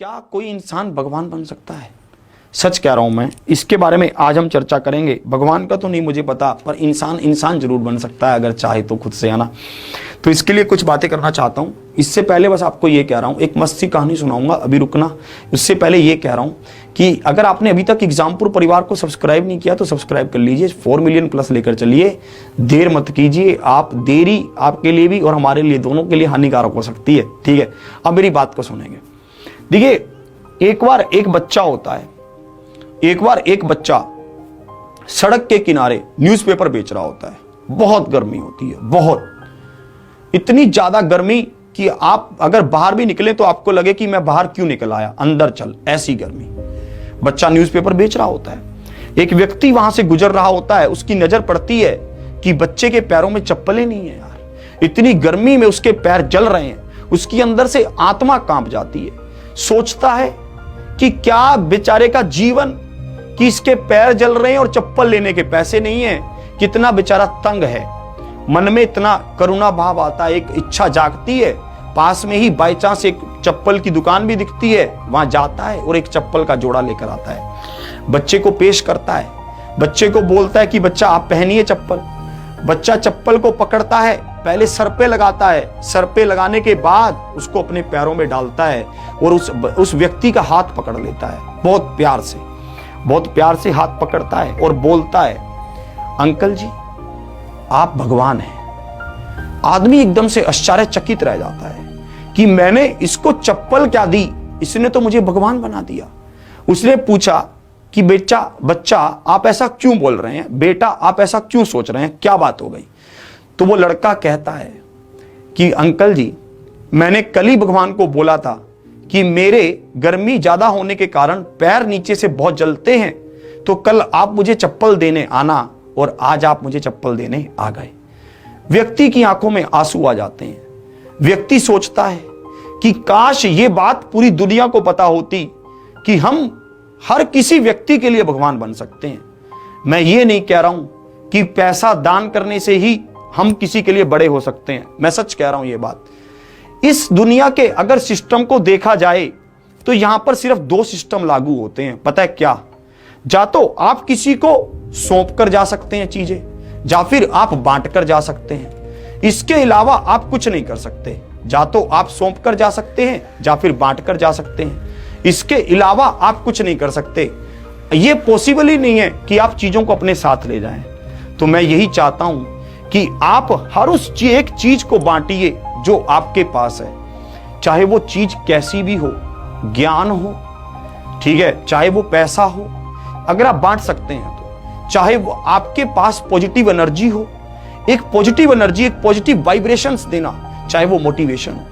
क्या कोई इंसान भगवान बन सकता है? सच कह रहा हूं मैं, इसके बारे में आज हम चर्चा करेंगे। भगवान का तो नहीं मुझे पता, पर इंसान जरूर बन सकता है अगर चाहे तो खुद से, है ना। तो इसके लिए कुछ बातें करना चाहता हूं। इससे पहले बस आपको ये कह रहा हूं, एक मस्त सी कहानी सुनाऊंगा, अभी रुकना। उससे पहले ये कह रहा हूं कि अगर आपने अभी तक एग्जामपुर परिवार को सब्सक्राइब नहीं किया तो सब्सक्राइब कर लीजिए। 4 मिलियन प्लस लेकर चलिए, देर मत कीजिए। आप देरी आपके लिए भी और हमारे लिए, दोनों के लिए हानिकारक हो सकती है। ठीक है, अब मेरी बात को सुनेंगे। देखिए, एक बार एक बच्चा होता है, एक बार एक बच्चा सड़क के किनारे न्यूज़पेपर बेच रहा होता है। बहुत गर्मी होती है, बहुत, इतनी ज्यादा गर्मी कि आप अगर बाहर भी निकले तो आपको लगे कि मैं बाहर क्यों निकल आया, अंदर चल, ऐसी गर्मी। बच्चा न्यूज़पेपर बेच रहा होता है। एक व्यक्ति वहां से गुजर रहा होता है, उसकी नजर पड़ती है कि बच्चे के पैरों में चप्पलें नहीं है यार। इतनी गर्मी में उसके पैर जल रहे हैं, उसकी अंदर से आत्मा कांप जाती है। सोचता है कि क्या बेचारे का जीवन कि इसके पैर जल रहे हैं और चप्पल लेने के पैसे नहीं है, कितना बेचारा तंग है। मन में इतना करुणा भाव आता है, एक इच्छा जागती है। पास में ही बाई चांस एक चप्पल की दुकान भी दिखती है, वहां जाता है और एक चप्पल का जोड़ा लेकर आता है। बच्चे को पेश करता है, बच्चे को बोलता है कि बच्चा आप पहनिए चप्पल। बच्चा चप्पल को पकड़ता है, पहले सर पे लगाता है, सर पे लगाने के बाद उसको अपने पैरों में डालता है और उस व्यक्ति का हाथ पकड़ लेता है। बहुत प्यार से हाथ पकड़ता है और बोलता है, अंकल जी आप भगवान हैं। आदमी एकदम से आश्चर्यचकित रह जाता है कि मैंने इसको चप्पल क्या दी, इसने तो मुझे भगवान बना दिया। उसने पूछा कि बच्चा आप ऐसा क्यों बोल रहे हैं, बेटा आप ऐसा क्यों सोच रहे हैं, क्या बात हो गई? तो वो लड़का कहता है कि अंकल जी मैंने कल ही भगवान को बोला था कि मेरे गर्मी ज्यादा होने के कारण पैर नीचे से बहुत जलते हैं, तो कल आप मुझे चप्पल देने आना, और आज आप मुझे चप्पल देने आ गए। व्यक्ति की आंखों में आंसू आ जाते हैं। व्यक्ति सोचता है कि काश ये बात पूरी दुनिया को पता होती कि हम हर किसी व्यक्ति के लिए भगवान बन सकते हैं। मैं ये नहीं कह रहा हूं कि पैसा दान करने से ही हम किसी के लिए बड़े हो सकते हैं, मैं सच कह रहा हूं ये बात। इस दुनिया के अगर सिस्टम को देखा जाए तो यहां पर सिर्फ 2 सिस्टम लागू होते हैं, पता है क्या? या तो आप किसी को सौंप कर जा सकते हैं चीजें, या फिर आप बांट कर जा सकते हैं। इसके अलावा आप कुछ नहीं कर सकते। या तो आप सौंप कर जा सकते हैं या फिर बांट कर जा सकते हैं, इसके अलावा आप कुछ नहीं कर सकते। यह पॉसिबल ही नहीं है कि आप चीजों को अपने साथ ले जाएं। तो मैं यही चाहता हूं कि आप हर उस एक चीज को बांटिए जो आपके पास है, चाहे वो चीज कैसी भी हो, ज्ञान हो, ठीक है, चाहे वो पैसा हो, अगर आप बांट सकते हैं तो, चाहे वो आपके पास पॉजिटिव एनर्जी हो, एक पॉजिटिव एनर्जी, एक पॉजिटिव वाइब्रेशंस देना, चाहे वो मोटिवेशन हो,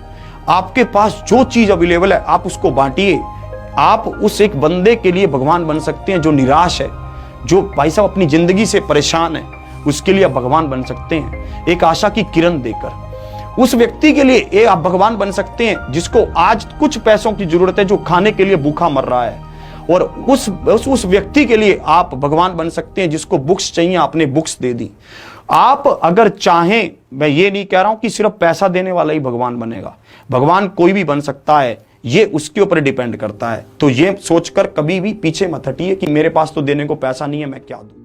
आपके पास जो चीज अवेलेबल है आप उसको बांटिए। आप उस एक बंदे के लिए भगवान बन सकते हैं जो निराश है, जो भाई साहब अपनी जिंदगी से परेशान है, उसके लिए आप भगवान बन सकते हैं। एक आशा की किरण देकर उस व्यक्ति के लिए आप भगवान बन सकते हैं जिसको आज कुछ पैसों की जरूरत है, जो खाने के लिए भूखा मर रहा है, और उस व्यक्ति के लिए आप भगवान बन सकते हैं जिसको बुक्स चाहिए, आपने बुक्स दे दी। आप अगर चाहें, मैं ये नहीं कह रहा हूं कि सिर्फ पैसा देने वाला ही भगवान बनेगा, भगवान कोई भी बन सकता है, ये उसके ऊपर डिपेंड करता है। तो ये सोचकर कभी भी पीछे मत हटिए कि मेरे पास तो देने को पैसा नहीं है, मैं क्या दूं।